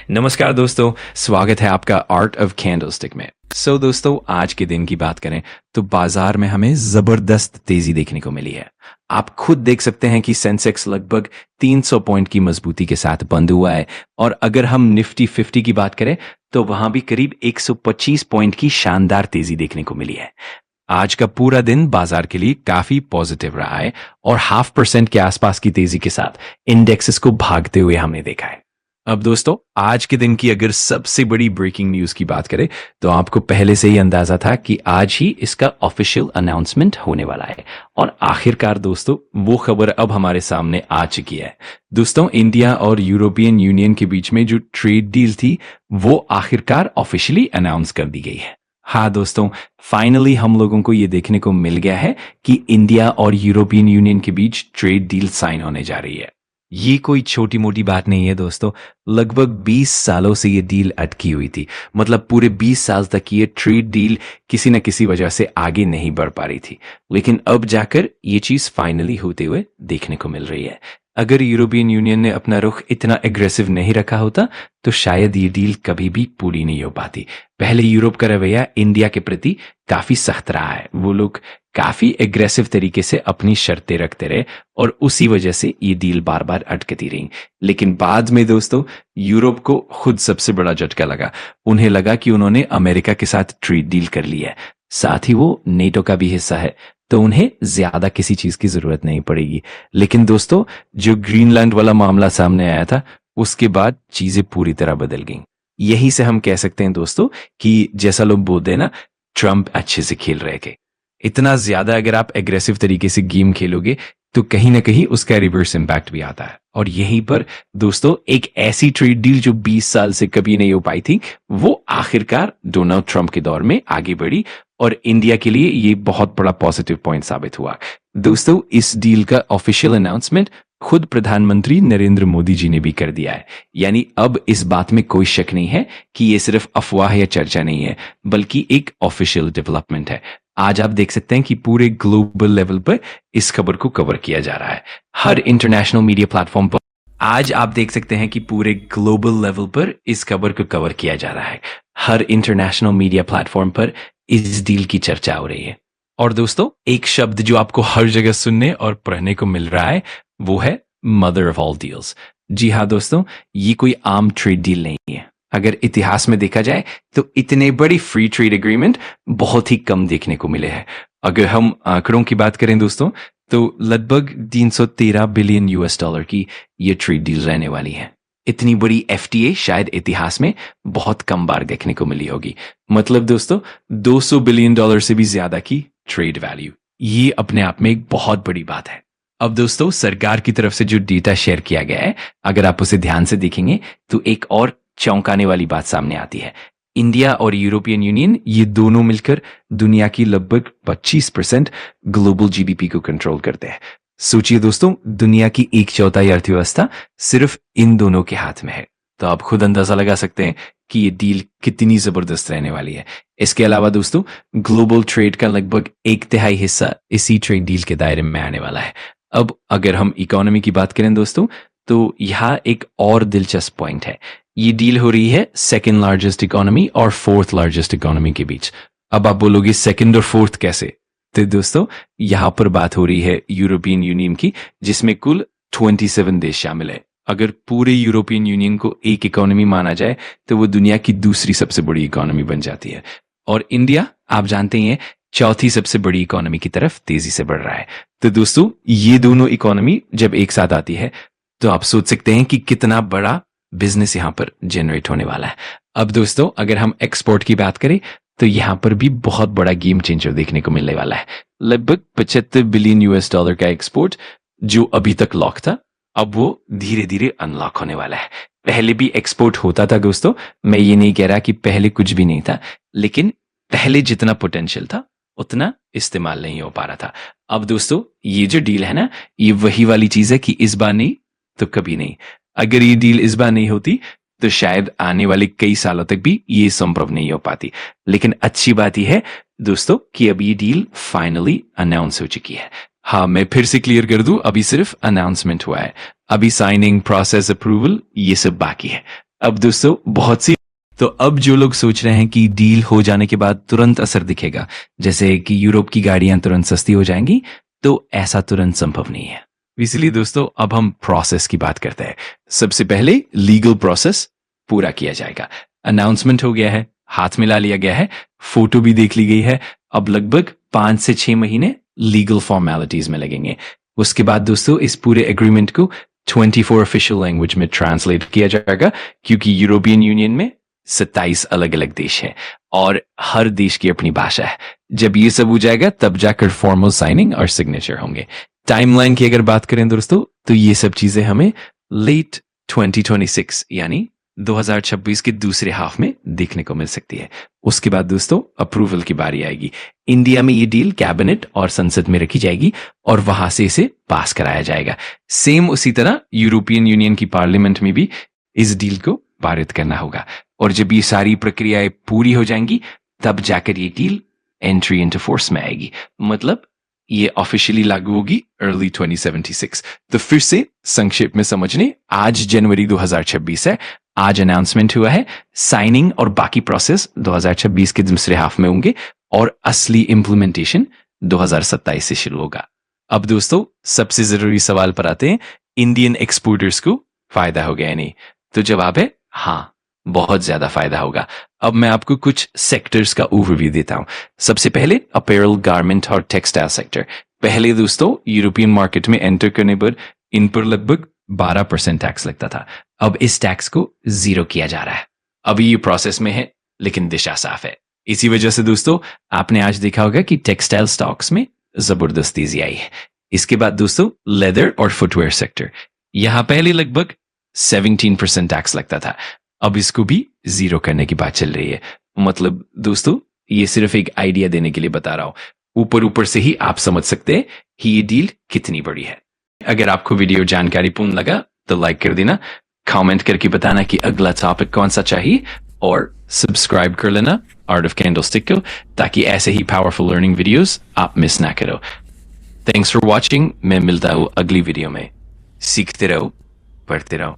नमस्कार दोस्तों, स्वागत है आपका आर्ट ऑफ कैंडलस्टिक में। दोस्तों, आज के दिन की बात करें तो बाजार में हमें जबरदस्त तेजी देखने को मिली है। आप खुद देख सकते हैं कि सेंसेक्स लगभग 300 पॉइंट की मजबूती के साथ बंद हुआ है और अगर हम निफ्टी 50 की बात करें तो वहां भी करीब 125 पॉइंट की शानदार तेजी देखने को मिली है। आज का पूरा दिन बाजार के लिए काफी पॉजिटिव रहा है और 0.5% के आसपास की तेजी के साथ इंडेक्सेस को भागते हुए हमने देखा है। अब दोस्तों, आज के दिन की अगर सबसे बड़ी ब्रेकिंग न्यूज की बात करें तो आपको पहले से ही अंदाजा था कि आज ही इसका ऑफिशियल अनाउंसमेंट होने वाला है और आखिरकार दोस्तों वो खबर अब हमारे सामने आ चुकी है। दोस्तों, इंडिया और यूरोपियन यूनियन के बीच में जो ट्रेड डील थी वो आखिरकार ऑफिशियली अनाउंस कर दी गई है। हाँ दोस्तों, फाइनली हम लोगों को ये देखने को मिल गया है कि इंडिया और यूरोपियन यूनियन के बीच ट्रेड डील साइन होने जा रही है। ये कोई छोटी मोटी बात नहीं है दोस्तों, लगभग 20 सालों से ये डील अटकी हुई थी। मतलब पूरे 20 साल तक ये ट्रेड डील किसी न किसी वजह से आगे नहीं बढ़ पा रही थी, लेकिन अब जाकर ये चीज फाइनली होते हुए देखने को मिल रही है। अगर यूरोपियन यूनियन ने अपना रुख इतना एग्रेसिव नहीं रखा होता तो शायद ये डील कभी भी पूरी नहीं हो पाती। पहले यूरोप का रवैया इंडिया के प्रति काफी सख्त रहा है। वो लोग काफी एग्रेसिव तरीके से अपनी शर्तें रखते रहे और उसी वजह से ये डील बार बार अटकती रही। लेकिन बाद में दोस्तों यूरोप को खुद सबसे बड़ा झटका लगा। उन्हें लगा कि उन्होंने अमेरिका के साथ ट्रेड डील कर ली है, साथ ही वो नेटो का भी हिस्सा है, तो उन्हें ज्यादा किसी चीज की जरूरत नहीं पड़ेगी। लेकिन दोस्तों, जो ग्रीनलैंड वाला मामला सामने आया था उसके बाद चीजें पूरी तरह बदल गईं। यही से हम कह सकते हैं दोस्तों कि जैसा लोग बोलते हैं ना, ट्रम्प अच्छे से खेल रहे थे। इतना ज्यादा अगर आप एग्रेसिव तरीके से गेम खेलोगे तो कहीं ना कहीं उसका रिवर्स इंपैक्ट भी आता है। और यहीं पर दोस्तों एक ऐसी ट्रेड डील जो 20 साल से कभी नहीं हो पाई थी वो आखिरकार डोनाल्ड ट्रंप के दौर में आगे बढ़ी और इंडिया के लिए ये बहुत बड़ा पॉजिटिव पॉइंट साबित हुआ। दोस्तों, इस डील का ऑफिशियल अनाउंसमेंट खुद प्रधानमंत्री नरेंद्र मोदी जी ने भी कर दिया है। यानी अब इस बात में कोई शक नहीं है कि ये सिर्फ अफवाह या चर्चा नहीं है, बल्कि एक ऑफिशियल डेवलपमेंट है। आज आप देख सकते हैं कि पूरे ग्लोबल लेवल पर इस खबर को कवर किया जा रहा है। हर इंटरनेशनल मीडिया प्लेटफॉर्म पर आज आप देख सकते हैं कि पूरे ग्लोबल लेवल पर इस खबर को कवर किया जा रहा है। हर इंटरनेशनल मीडिया प्लेटफॉर्म पर इस डील की चर्चा हो रही है। और दोस्तों, एक शब्द जो आपको हर जगह सुनने और पढ़ने को मिल रहा है वो है मदर ऑफ ऑल डील्स। जी हाँ दोस्तों, ये कोई आम ट्रेड डील नहीं है। अगर इतिहास में देखा जाए तो इतने बड़ी फ्री ट्रेड एग्रीमेंट बहुत ही कम देखने को मिले हैं। अगर हम आंकड़ों की बात करें दोस्तों तो लगभग 313 बिलियन यूएस डॉलर की ये ट्रेड डील रहने वाली है। इतनी बड़ी एफटीए शायद इतिहास में बहुत कम बार देखने को मिली होगी। मतलब दोस्तों 200 बिलियन डॉलर से भी ज्यादा की ट्रेड वैल्यू, ये अपने आप में एक बहुत बड़ी बात है। अब दोस्तों, सरकार की तरफ से जो डेटा शेयर किया गया है, अगर आप उसे ध्यान से देखेंगे तो एक और चौंकाने वाली बात सामने आती है। इंडिया और यूरोपियन यूनियन ये दोनों मिलकर दुनिया की लगभग 25% ग्लोबल जीडीपी को कंट्रोल करते हैं। सोचिए दोस्तों, दुनिया की 1/4 अर्थव्यवस्था सिर्फ इन दोनों के हाथ में है। तो आप खुद अंदाजा लगा सकते हैं कि ये डील कितनी जबरदस्त रहने वाली है। इसके अलावा दोस्तों, ग्लोबल ट्रेड का लगभग 1/3 हिस्सा इसी ट्रेड डील के दायरे में आने वाला है। अब अगर हम इकोनॉमी की बात करें दोस्तों तो यहाँ एक और दिलचस्प पॉइंट है। ये डील हो रही है सेकंड लार्जेस्ट इकोनॉमी और फोर्थ लार्जेस्ट इकोनॉमी के बीच। अब आप बोलोगे सेकंड और फोर्थ कैसे? तो दोस्तों, यहाँ पर बात हो रही है यूरोपियन यूनियन की, जिसमें कुल 27 देश शामिल है। अगर पूरे यूरोपियन यूनियन को एक इकोनॉमी माना जाए तो वो दुनिया की दूसरी सबसे बड़ी इकोनॉमी बन जाती है। और इंडिया, आप जानते ही हैं, चौथी सबसे बड़ी इकोनॉमी की तरफ तेजी से बढ़ रहा है। तो दोस्तों, ये दोनों इकोनॉमी जब एक साथ आती है तो आप सोच सकते हैं कि कितना बड़ा बिजनेस यहाँ पर जनरेट होने वाला है। अब दोस्तों, अगर हम एक्सपोर्ट की बात करें तो यहाँ पर भी बहुत बड़ा गेम चेंजर देखने को मिलने वाला है। लगभग 75 बिलियन यूएस डॉलर का एक्सपोर्ट जो अभी तक लॉक था, अब वो धीरे धीरे अनलॉक होने वाला है। पहले भी एक्सपोर्ट होता था दोस्तों, मैं ये नहीं कह रहा कि पहले कुछ भी नहीं था, लेकिन पहले जितना पोटेंशियल था उतना इस्तेमाल नहीं हो पा रहा था। अब दोस्तों, ये जो डील है ना, ये वही वाली चीज है कि इस बार नहीं तो कभी नहीं। अगर ये डील इस बार नहीं होती तो शायद आने वाले कई सालों तक भी ये संभव नहीं हो पाती। लेकिन अच्छी बात यह है दोस्तों कि अब ये डील फाइनली अनाउंस हो चुकी है। हाँ, मैं फिर से क्लियर कर दूं, अभी सिर्फ अनाउंसमेंट हुआ है। अभी साइनिंग, प्रोसेस, अप्रूवल ये सब बाकी है। अब दोस्तों बहुत सी तो अब जो लोग सोच रहे हैं कि डील हो जाने के बाद तुरंत असर दिखेगा, जैसे कि यूरोप की गाड़ियां तुरंत सस्ती हो जाएंगी, तो ऐसा तुरंत संभव नहीं है। इसलिए दोस्तों अब हम प्रोसेस की बात करते हैं। सबसे पहले लीगल प्रोसेस पूरा किया जाएगा। अनाउंसमेंट हो गया है, हाथ मिला लिया गया है, फोटो भी देख ली गई है। अब लगभग 5 से 6 महीने लीगल फॉर्मेलिटीज में लगेंगे। उसके बाद दोस्तों इस पूरे एग्रीमेंट को 24 ऑफिशियल लैंग्वेज में ट्रांसलेट किया जाएगा, क्योंकि यूरोपियन यूनियन में 27 अलग अलग देश हैं और हर देश की अपनी भाषा है। जब ये सब हो जाएगा तब जाकर फॉर्मल साइनिंग और सिग्नेचर होंगे। टाइमलाइन की अगर बात करें दोस्तों, तो ये सब चीजें हमें लेट 2026 यानी 2026 के दूसरे हाफ में देखने को मिल सकती है। उसके बाद दोस्तों अप्रूवल की बारी आएगी। इंडिया में ये डील कैबिनेट और संसद में रखी जाएगी और वहां से इसे पास कराया जाएगा। सेम उसी तरह यूरोपियन यूनियन की पार्लियामेंट में भी इस डील को पारित करना होगा और जब ये सारी प्रक्रियाएं पूरी हो जाएंगी तब जाकर ये डील एंट्री इनटू फोर्स में आएगी, मतलब ये ऑफिशियली लागू होगी अर्ली 2076। तो फिर से संक्षेप में समझने, आज जनवरी 2026 है, आज अनाउंसमेंट हुआ है, साइनिंग और बाकी प्रोसेस 2026 के दूसरे हाफ में होंगे और असली इंप्लीमेंटेशन 2027 से शुरू होगा। अब दोस्तों सबसे जरूरी सवाल पर आते हैं, इंडियन एक्सपोर्टर्स को फायदा हो गया या नहीं? तो जवाब है हाँ, बहुत ज्यादा फायदा होगा। अब मैं आपको कुछ सेक्टर्स का ओवरव्यू देता हूं। सबसे पहले अपैरल, गारमेंट और टेक्सटाइल सेक्टर। पहले दोस्तों यूरोपियन मार्केट में एंटर करने पर इन पर लगभग 12% टैक्स लगता था। अब इस टैक्स को 0 किया जा रहा है। अभी ये प्रोसेस में है लेकिन दिशा साफ है। इसी वजह से दोस्तों आपने आज देखा होगा कि टेक्सटाइल स्टॉक्स में जबरदस्त तेजी आई है। इसके बाद दोस्तों लेदर और फुटवेयर सेक्टर, यहां पहले लगभग 17% टैक्स लगता था, अब इसको भी 0 करने की बात चल रही है। मतलब दोस्तों ये सिर्फ एक आइडिया देने के लिए बता रहा हूं, ऊपर ऊपर से ही आप समझ सकते हैं कि ये डील कितनी बड़ी है। अगर आपको वीडियो जानकारीपूर्ण लगा तो लाइक कर देना, कमेंट करके बताना कि अगला टॉपिक कौन सा चाहिए और सब्सक्राइब कर लेना आर्ट ऑफ कैंडलस्टिक को, ताकि ऐसे ही पावरफुल लर्निंग वीडियोस आप मिस ना करो। Thanks for watching. मैं मिलता हूं अगली वीडियो में। सीखते रहो, पढ़ते रहो।